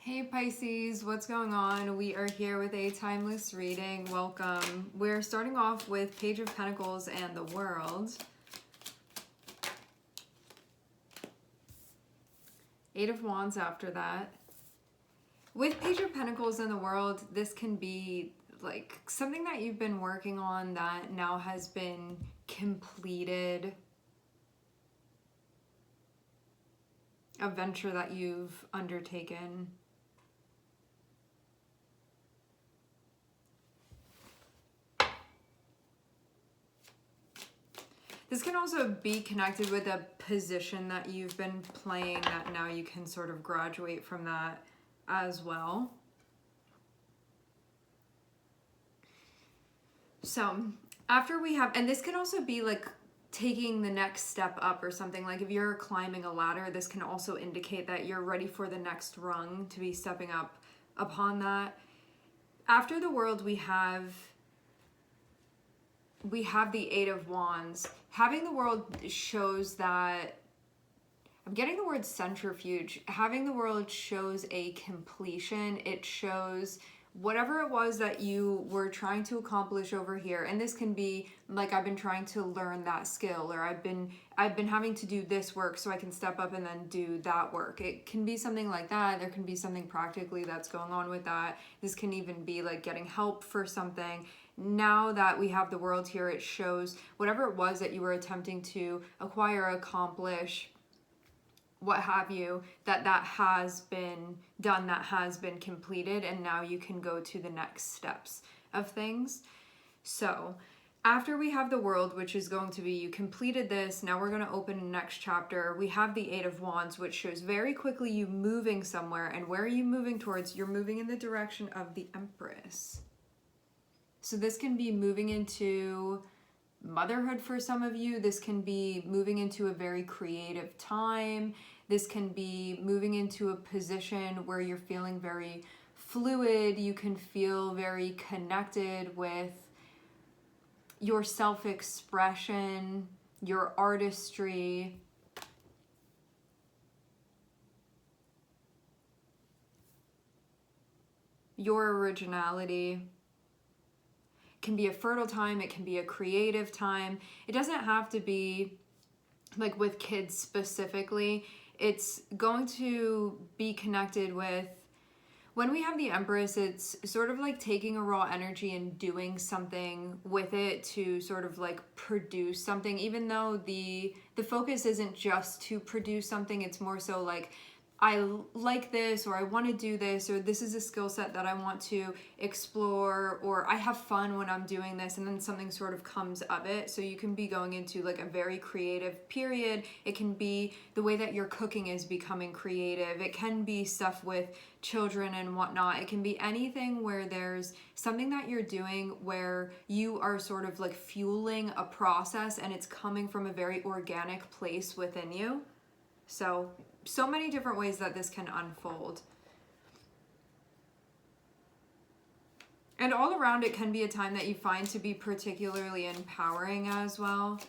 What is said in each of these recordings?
Hey Pisces, what's going on? We are here with a timeless reading. Welcome. We're starting off with Page of Pentacles and the World. Eight of Wands after that. With Page of Pentacles and the World, this can be like something that you've been working on that now has been completed. A venture that you've undertaken. This can also be connected with a position that you've been playing that now you can sort of graduate from that as well. So after we have, and this can also be like taking the next step up or something. Like if you're climbing a ladder, this can also indicate that you're ready for the next rung to be stepping up upon that. After the World, we have the Eight of Wands. Having the World shows that, I'm getting the word centrifuge. Having the World shows a completion. It shows whatever it was that you were trying to accomplish over here. And this can be like, I've been trying to learn that skill, or I've been having to do this work so I can step up and then do that work. It can be something like that. There can be something practically that's going on with that. This can even be like getting help for something. Now that we have the World here, it shows whatever it was that you were attempting to acquire, accomplish, what have you, that has been done, that has been completed, and now you can go to the next steps of things. So after we have the World, which is going to be you completed this, now we're going to open the next chapter. We have the Eight of Wands, which shows very quickly you moving somewhere. And where are you moving towards? You're moving in the direction of the Empress. So this can be moving into motherhood for some of you. This can be moving into a very creative time. This can be moving into a position where you're feeling very fluid. You can feel very connected with your self-expression, your artistry. Your originality. Can be a fertile time, it can be a creative time. It doesn't have to be like with kids specifically. It's going to be connected with, when we have the Empress, it's sort of like taking a raw energy and doing something with it to sort of like produce something, even though the focus isn't just to produce something. It's more so like, I like this, or I want to do this, or this is a skill set that I want to explore, or I have fun when I'm doing this, and then something sort of comes of it. So you can be going into like a very creative period. It can be the way that your cooking is becoming creative. It can be stuff with children and whatnot. It can be anything where there's something that you're doing where you are sort of like fueling a process, and it's coming from a very organic place within you. So many different ways that this can unfold. And all around, it can be a time that you find to be particularly empowering as well.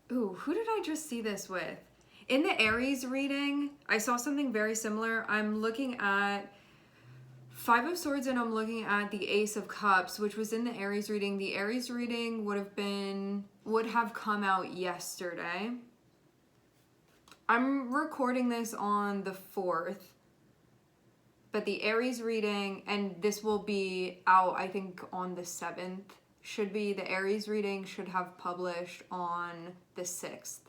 Ooh, who did I just see this with? In the Aries reading, I saw something very similar. I'm looking at Five of Swords, and I'm looking at the Ace of Cups, which was in the Aries reading. The Aries reading would have come out yesterday. I'm recording this on the 4th, but the Aries reading, and this will be out, I think, on the 7th, the Aries reading should have published on the 6th.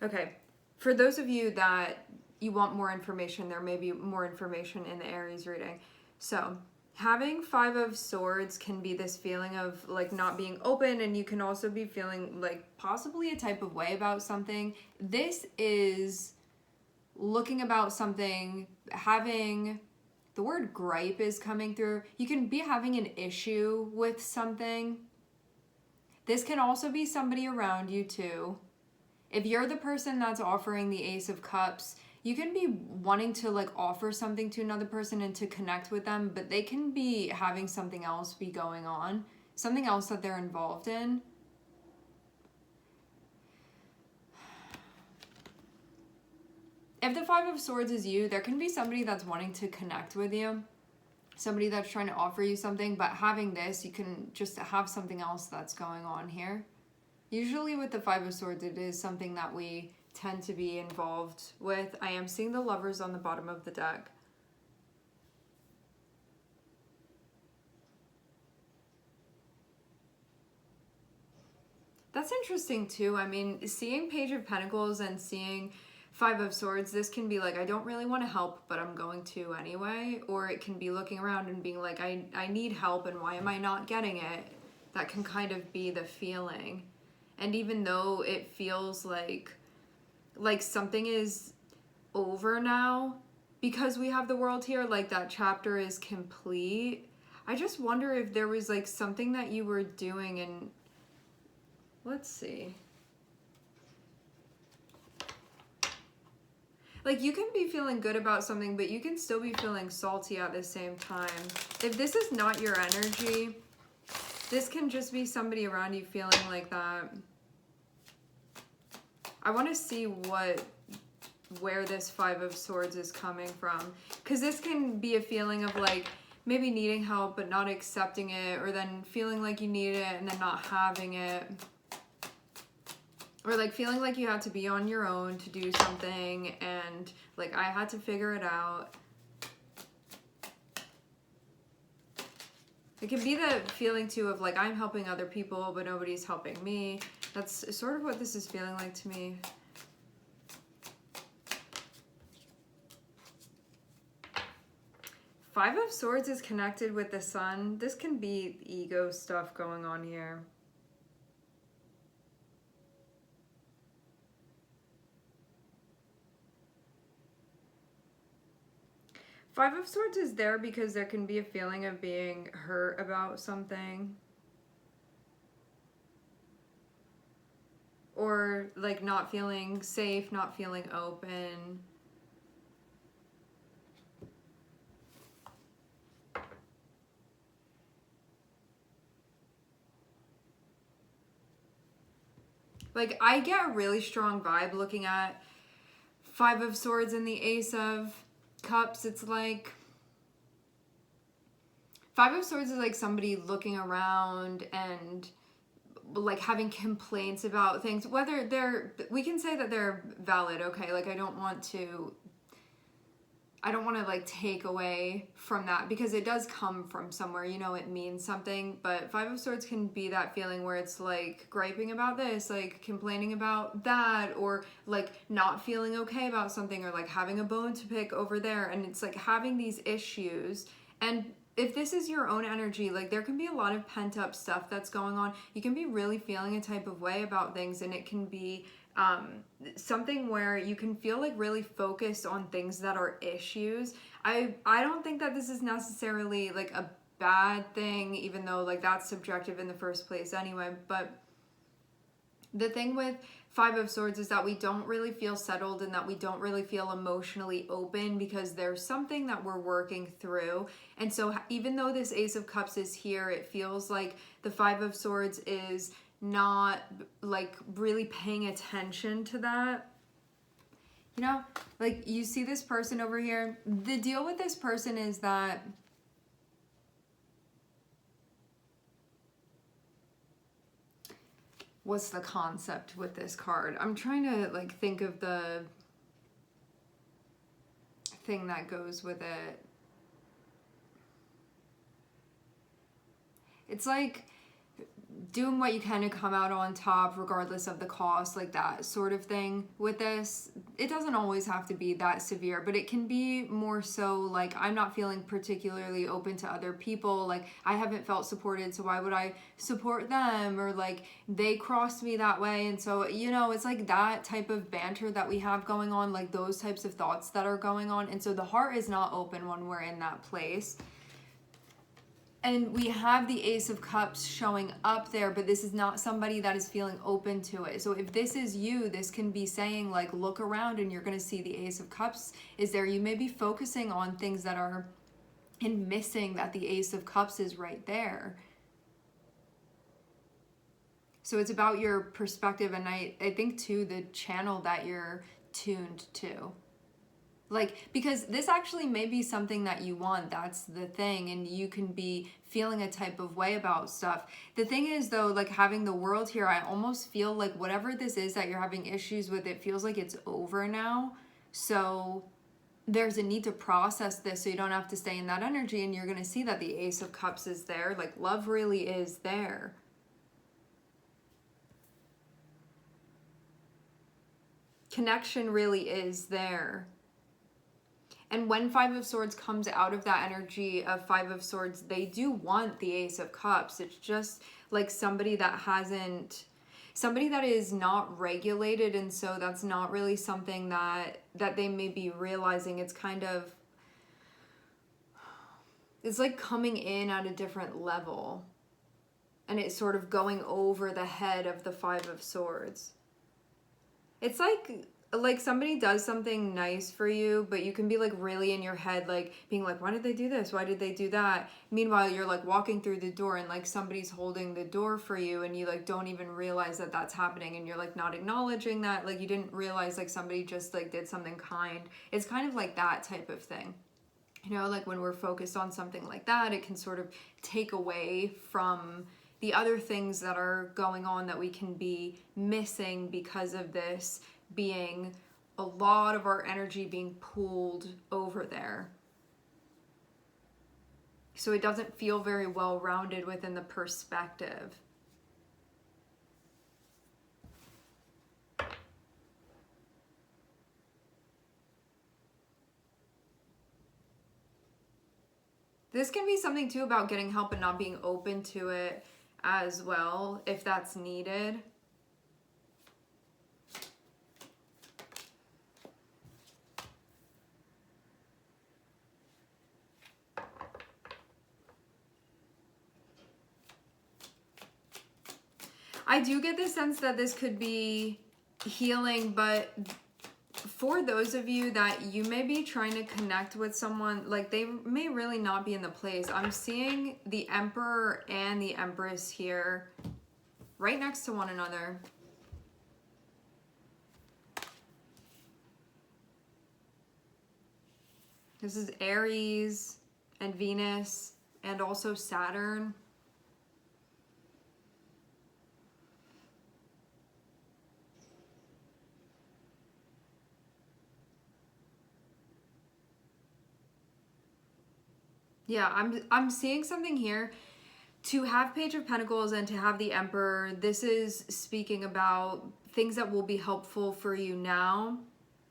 Okay, for those of you that you want more information, there may be more information in the Aries reading. So having Five of Swords can be this feeling of like not being open, and you can also be feeling like possibly a type of way about something. This is looking about something, having the word gripe is coming through. You can be having an issue with something. This can also be somebody around you too. If you're the person that's offering the Ace of Cups, you can be wanting to like offer something to another person and to connect with them, but they can be having something else be going on, something else that they're involved in. if the Five of Swords is you, there can be somebody that's wanting to connect with you, somebody that's trying to offer you something, but having this, you can just have something else that's going on here. Usually with the Five of Swords, it is something that we tend to be involved with. I am seeing the Lovers on the bottom of the deck. That's interesting too. I mean, seeing Page of Pentacles and seeing Five of Swords, this can be like, I don't really want to help, but I'm going to anyway. Or it can be looking around and being like, I need help and why am I not getting it? That can kind of be the feeling. And even though it feels like something is over now, because we have the World here, like that chapter is complete. I just wonder if there was like something that you were doing and let's see. Like you can be feeling good about something, but you can still be feeling salty at the same time. If this is not your energy, this can just be somebody around you feeling like that. I want to see where this Five of Swords is coming from. Because this can be a feeling of like maybe needing help but not accepting it, or then feeling like you need it and then not having it. Or like feeling like you have to be on your own to do something and like I had to figure it out. It can be the feeling too of like I'm helping other people but nobody's helping me. That's sort of what this is feeling like to me. Five of Swords is connected with the Sun. This can be ego stuff going on here. Five of Swords is there because there can be a feeling of being hurt about something. Or like not feeling safe, not feeling open. Like I get a really strong vibe looking at Five of Swords and the Ace of Cups. It's like Five of Swords is like somebody looking around and like having complaints about things, whether we can say that they're valid, okay? Like I don't want to like take away from that because it does come from somewhere, you know, it means something. But Five of Swords can be that feeling where it's like griping about this, like complaining about that, or like not feeling okay about something, or like having a bone to pick over there. And it's like having these issues. And if this is your own energy, like there can be a lot of pent up stuff that's going on. You can be really feeling a type of way about things, and it can be something where you can feel like really focused on things that are issues. I don't think that this is necessarily like a bad thing, even though like that's subjective in the first place anyway. But the thing with Five of Swords is that we don't really feel settled and that we don't really feel emotionally open because there's something that we're working through. And so even though this Ace of Cups is here, it feels like the Five of Swords is not like really paying attention to that. You know, like you see this person over here. The deal with this person is that what's the concept with this card? I'm trying to like think of the thing that goes with it. It's like doing what you can to come out on top regardless of the cost, like that sort of thing with this. It doesn't always have to be that severe, but it can be more so like I'm not feeling particularly open to other people, like I haven't felt supported, so why would I support them, or like they crossed me that way. And so, you know, it's like that type of banter that we have going on, like those types of thoughts that are going on. And so the heart is not open when we're in that place. And we have the Ace of Cups showing up there, but this is not somebody that is feeling open to it. So if this is you, this can be saying like, look around and you're going to see the Ace of Cups is there. You may be focusing on things that are and missing that the Ace of Cups is right there. So it's about your perspective, and I think too the channel that you're tuned to. Like, because this actually may be something that you want. That's the thing. And you can be feeling a type of way about stuff. The thing is, though, like having the world here, I almost feel like whatever this is that you're having issues with, it feels like it's over now. So there's a need to process this so you don't have to stay in that energy. And you're going to see that the Ace of Cups is there. Like, love really is there. Connection really is there. And when Five of Swords comes out of that energy of Five of Swords, they do want the Ace of Cups. It's just like somebody that is not regulated, and so that's not really something that they may be realizing. It's kind of, it's like coming in at a different level, and it's sort of going over the head of the Five of Swords. It's like somebody does something nice for you, but you can be like really in your head, like being like, why did they do this? Why did they do that? Meanwhile, you're like walking through the door and like somebody's holding the door for you, and you like don't even realize that that's happening, and you're like not acknowledging that, like you didn't realize like somebody just like did something kind. It's kind of like that type of thing. You know, like when we're focused on something like that, it can sort of take away from the other things that are going on that we can be missing because of this being a lot of our energy being pulled over there. So it doesn't feel very well rounded within the perspective. This can be something too about getting help and not being open to it as well, if that's needed. I do get the sense that this could be healing, but for those of you that you may be trying to connect with someone, like they may really not be in the place. I'm seeing the Emperor and the Empress here right next to one another. This is Aries and Venus and also Saturn. Yeah, I'm seeing something here. To have Page of Pentacles and to have the Emperor, this is speaking about things that will be helpful for you now,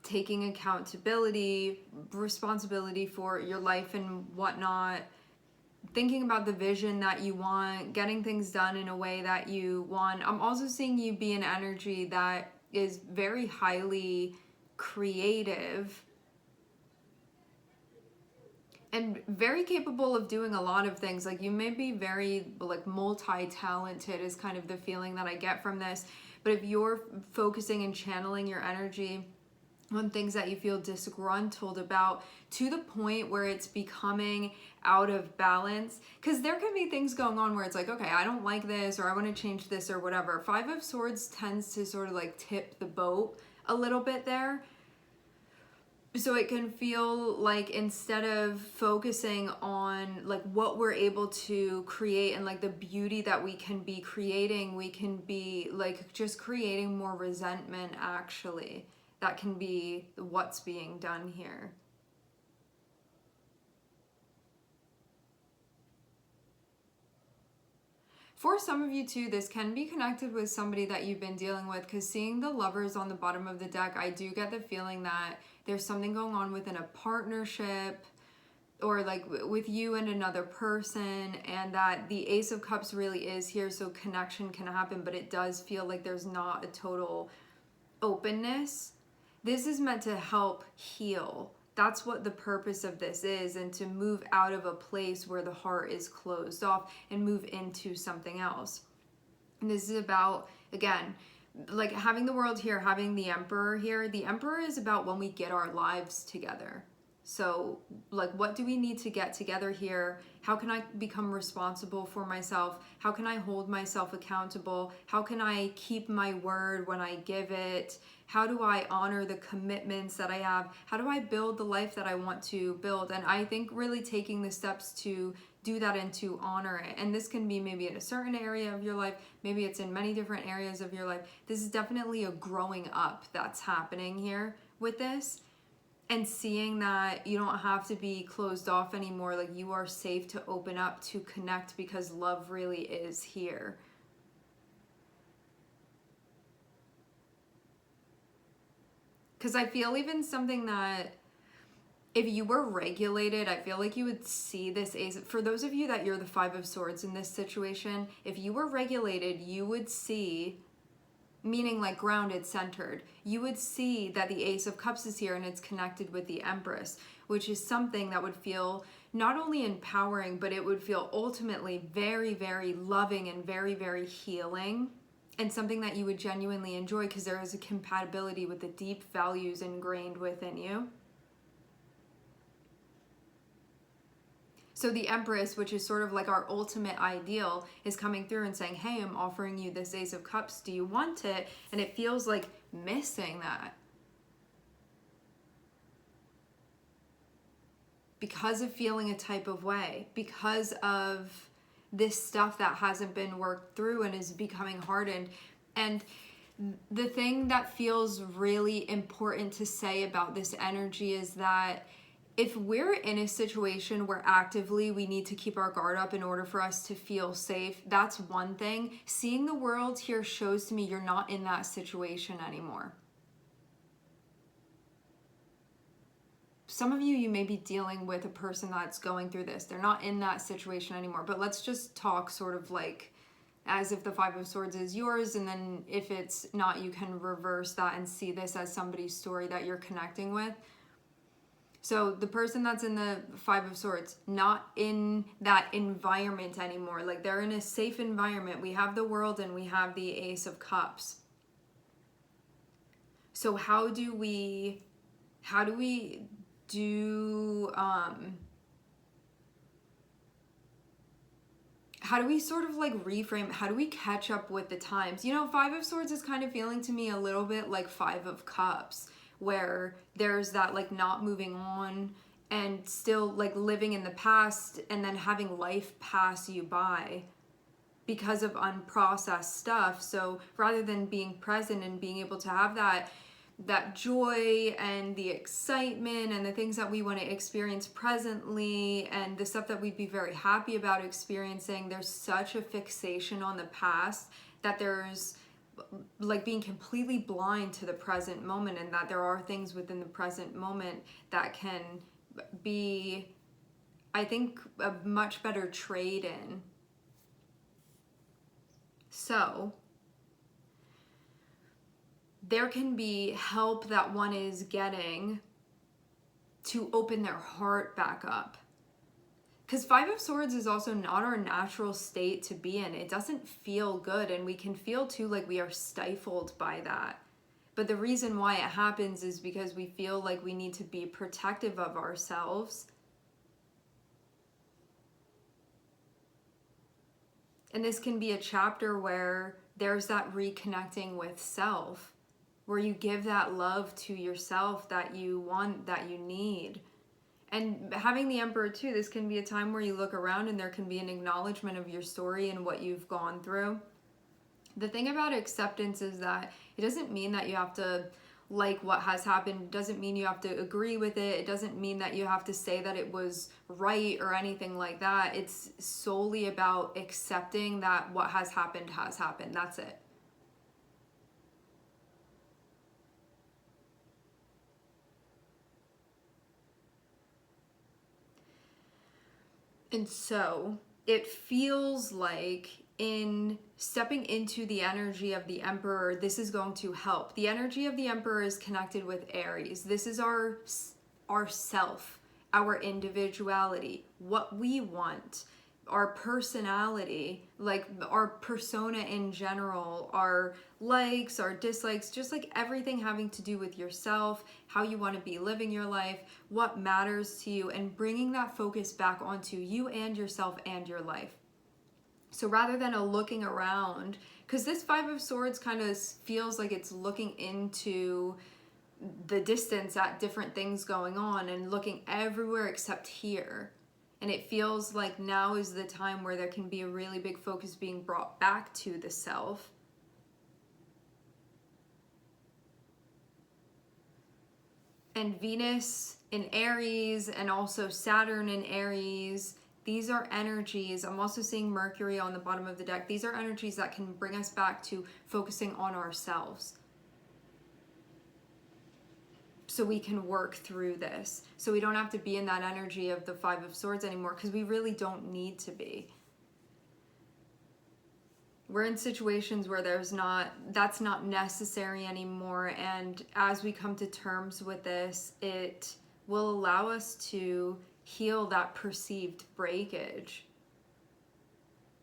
taking accountability, responsibility for your life and whatnot, thinking about the vision that you want, getting things done in a way that you want. I'm also seeing you be an energy that is very highly creative and very capable of doing a lot of things. Like you may be very like multi-talented is kind of the feeling that I get from this. But if you're focusing and channeling your energy on things that you feel disgruntled about to the point where it's becoming out of balance, because there can be things going on where it's like, okay, I don't like this, or I want to change this or whatever. Five of Swords tends to sort of like tip the boat a little bit there. So it can feel like instead of focusing on like what we're able to create and like the beauty that we can be creating, we can be like just creating more resentment actually. That can be what's being done here. For some of you too, this can be connected with somebody that you've been dealing with, because seeing the Lovers on the bottom of the deck, I do get the feeling that there's something going on within a partnership or like with you and another person, and that the Ace of Cups really is here, so connection can happen, but it does feel like there's not a total openness. This is meant to help heal. That's what the purpose of this is, and to move out of a place where the heart is closed off and move into something else. And this is about, again, like having the World here, having the Emperor here. The Emperor is about when we get our lives together. So, like, what do we need to get together here? How can I become responsible for myself? How can I hold myself accountable? How can I keep my word when I give it? How do I honor the commitments that I have? How do I build the life that I want to build? And I think really taking the steps to do that and to honor it. And this can be maybe in a certain area of your life, maybe it's in many different areas of your life. This is definitely a growing up that's happening here with this. And seeing that you don't have to be closed off anymore, like you are safe to open up, to connect, because love really is here. Because I feel even something that if you were regulated, I feel like you would see this ace. For those of you that you're the Five of Swords in this situation, if you were regulated, you would see, meaning like grounded, centered, you would see that the Ace of Cups is here and it's connected with the Empress, which is something that would feel not only empowering, but it would feel ultimately very, very loving and very, very healing, and something that you would genuinely enjoy because there is a compatibility with the deep values ingrained within you. So the Empress, which is sort of like our ultimate ideal, is coming through and saying, hey, I'm offering you this Ace of Cups. Do you want it? And it feels like missing that. Because of feeling a type of way, because of this stuff that hasn't been worked through and is becoming hardened. And the thing that feels really important to say about this energy is that if we're in a situation where actively we need to keep our guard up in order for us to feel safe, that's one thing. Seeing the world here shows to me you're not in that situation anymore. Some of you may be dealing with a person that's going through this. They're not in that situation anymore. But let's just talk sort of like as if the Five of Swords is yours, and then if it's not, you can reverse that and see this as somebody's story that you're connecting with. So the person that's in the Five of Swords, not in that environment anymore. Like they're in a safe environment. We have the World and we have the Ace of Cups. So how do we sort of like reframe, how do we catch up with the times? You know, Five of Swords is kind of feeling to me a little bit like Five of Cups, where there's that like not moving on and still like living in the past and then having life pass you by because of unprocessed stuff. So rather than being present and being able to have that joy and the excitement and the things that we want to experience presently and the stuff that we'd be very happy about experiencing, there's such a fixation on the past that there's like being completely blind to the present moment, and that there are things within the present moment that can be, I think, a much better trade in. So there can be help that one is getting to open their heart back up. Because Five of Swords is also not our natural state to be in. It doesn't feel good, and we can feel too like we are stifled by that. But the reason why it happens is because we feel like we need to be protective of ourselves. And this can be a chapter where there's that reconnecting with self, where you give that love to yourself that you want, that you need. And having the Emperor too, this can be a time where you look around and there can be an acknowledgement of your story and what you've gone through. The thing about acceptance is that it doesn't mean that you have to like what has happened. It doesn't mean you have to agree with it. It doesn't mean that you have to say that it was right or anything like that. It's solely about accepting that what has happened has happened. That's it. And so it feels like in stepping into the energy of the Emperor, this is going to help. The energy of the Emperor is connected with Aries. This is our self, our individuality, what we want, our personality, like our persona in general, our likes, our dislikes, just like everything having to do with yourself, how you want to be living your life, what matters to you, and bringing that focus back onto you and yourself and your life. So rather than a looking around, because this Five of Swords kind of feels like it's looking into the distance at different things going on and looking everywhere except here. And it feels like now is the time where there can be a really big focus being brought back to the self. And Venus in Aries and also Saturn in Aries, these are energies. I'm also seeing Mercury on the bottom of the deck. These are energies that can bring us back to focusing on ourselves, so we can work through this. So we don't have to be in that energy of the Five of Swords anymore, because we really don't need to be. We're in situations where that's not necessary anymore. And as we come to terms with this, it will allow us to heal that perceived breakage.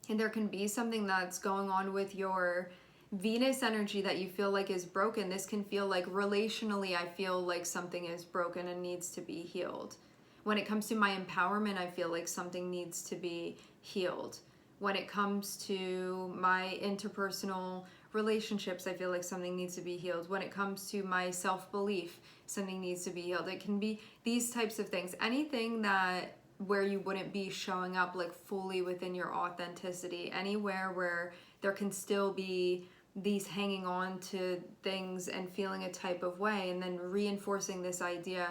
And there can be something that's going on with your Venus energy that you feel like is broken. This can feel like relationally, I feel like something is broken and needs to be healed. When it comes to my empowerment, I feel like something needs to be healed. When it comes to my interpersonal relationships, I feel like something needs to be healed. When it comes to my self-belief, something needs to be healed. It can be these types of things. Anything that where you wouldn't be showing up like fully within your authenticity. Anywhere where there can still be these hanging on to things and feeling a type of way, and then reinforcing this idea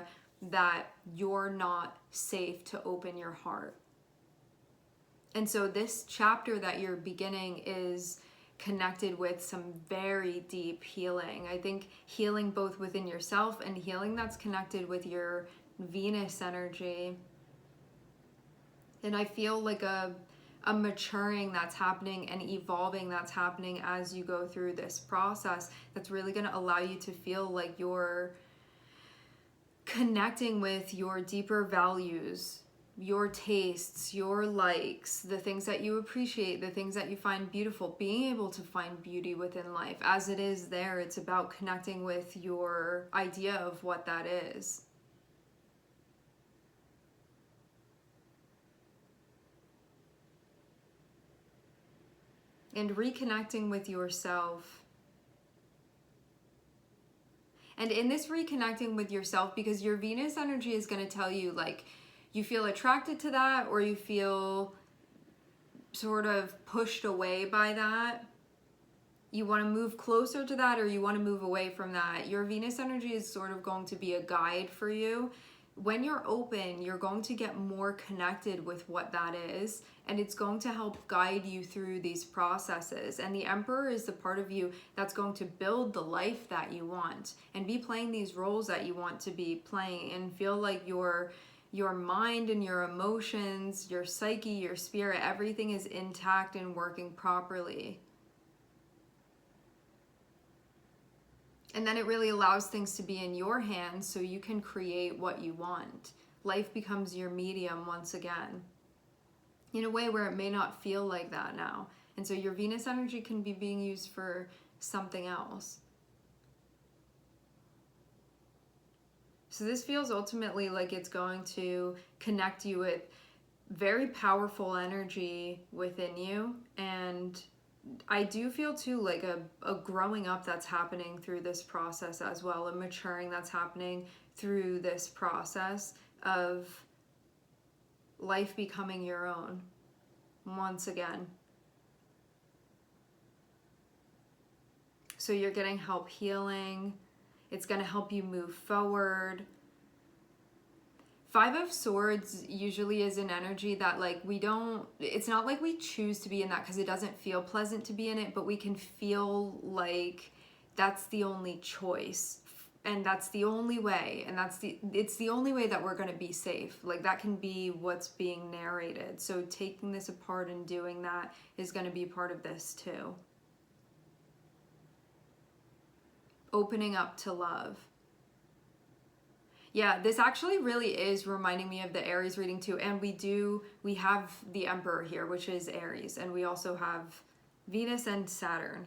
that you're not safe to open your heart. And so this chapter that you're beginning is connected with some very deep healing. I think healing both within yourself and healing that's connected with your Venus energy. And I feel like a maturing that's happening and evolving that's happening as you go through this process, that's really going to allow you to feel like you're connecting with your deeper values, your tastes, your likes, the things that you appreciate, the things that you find beautiful, being able to find beauty within life as it is there. It's about connecting with your idea of what that is. And reconnecting with yourself. And in this reconnecting with yourself, because your Venus energy is going to tell you, like, you feel attracted to that, or you feel sort of pushed away by that. You want to move closer to that, or you want to move away from that. Your Venus energy is sort of going to be a guide for you. When you're open, you're going to get more connected with what that is, and it's going to help guide you through these processes. And the Emperor is the part of you that's going to build the life that you want and be playing these roles that you want to be playing, and feel like your mind and your emotions, your psyche, your spirit, everything is intact and working properly. And then it really allows things to be in your hands so you can create what you want. Life becomes your medium once again, in a way where it may not feel like that now. And so your Venus energy can be being used for something else. So this feels ultimately like it's going to connect you with very powerful energy within you. And I do feel too like a growing up that's happening through this process as well, a maturing that's happening through this process of life becoming your own once again. So you're getting help healing. It's going to help you move forward. Five of Swords usually is an energy that, like, it's not like we choose to be in that because it doesn't feel pleasant to be in it, but we can feel like that's the only choice and that's the only way, and it's the only way that we're going to be safe. Like, that can be what's being narrated. So taking this apart and doing that is going to be part of this too. Opening up to love. Yeah, this actually really is reminding me of the Aries reading too. And we have the Emperor here, which is Aries. And we also have Venus and Saturn.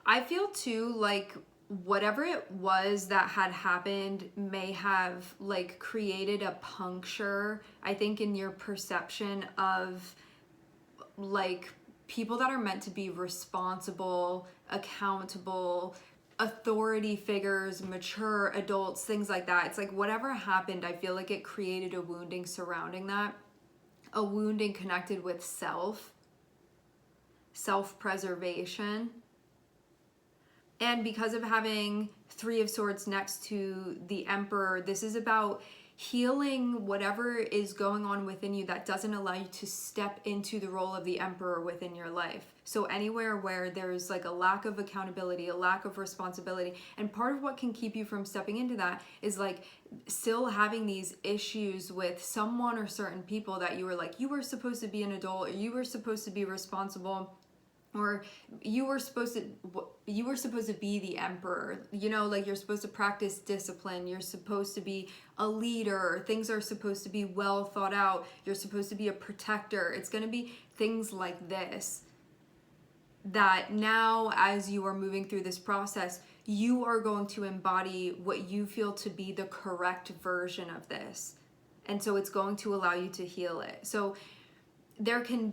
I feel too like whatever it was that had happened may have like created a puncture, I think, in your perception of like people that are meant to be responsible, accountable, authority figures, mature adults, things like that. It's like whatever happened, I feel like it created a wounding surrounding that, a wounding connected with self-preservation. And because of having Three of Swords next to the Emperor, this is about healing whatever is going on within you that doesn't allow you to step into the role of the Emperor within your life. So anywhere where there's like a lack of accountability, a lack of responsibility, and part of what can keep you from stepping into that is like still having these issues with someone or certain people that you were like, you were supposed to be an adult, or you were supposed to be responsible, or you were supposed to be the emperor, you know, like you're supposed to practice discipline, you're supposed to be a leader, things are supposed to be well thought out, you're supposed to be a protector. It's going to be things like this that now, as you are moving through this process, you are going to embody what you feel to be the correct version of this, and so it's going to allow you to heal it. So you can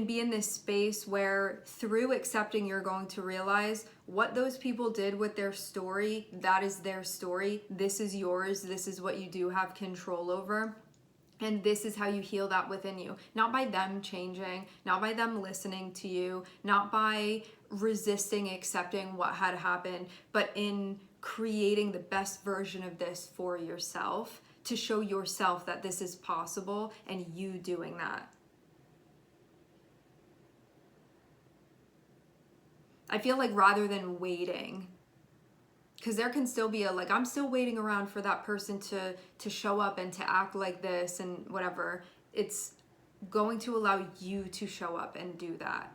be in this space where through accepting, you're going to realize what those people did with their story, that is their story. This is yours. This is what you do have control over. And this is how you heal that within you. Not by them changing, not by them listening to you, not by resisting accepting what had happened, but in creating the best version of this for yourself, to show yourself that this is possible, and you doing that. I feel like rather than waiting, because there can still be a like, I'm still waiting around for that person to show up and to act like this and whatever. It's going to allow you to show up and do that.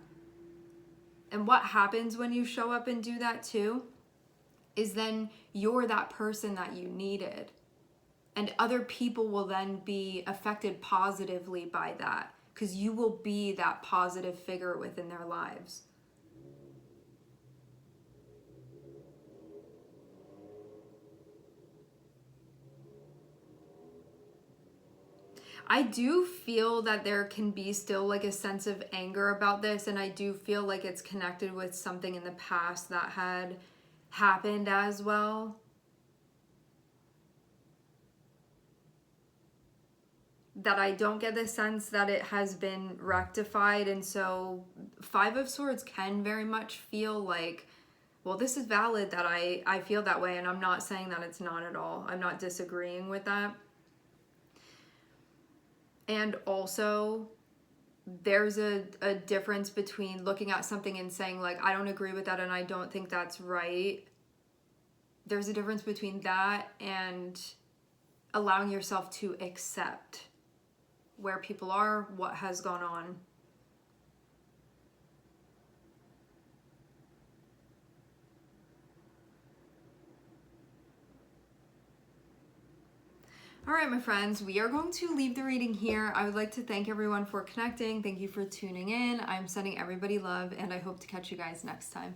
And what happens when you show up and do that too is then you're that person that you needed. And other people will then be affected positively by that, because you will be that positive figure within their lives. I do feel that there can be still like a sense of anger about this, and I do feel like it's connected with something in the past that had happened as well. That I don't get the sense that it has been rectified, and so Five of Swords can very much feel like, well, this is valid that I feel that way, and I'm not saying that it's not at all. I'm not disagreeing with that. And also, there's a difference between looking at something and saying, like, I don't agree with that and I don't think that's right. There's a difference between that and allowing yourself to accept where people are, what has gone on. All right, my friends, we are going to leave the reading here. I would like to thank everyone for connecting. Thank you for tuning in. I'm sending everybody love, and I hope to catch you guys next time.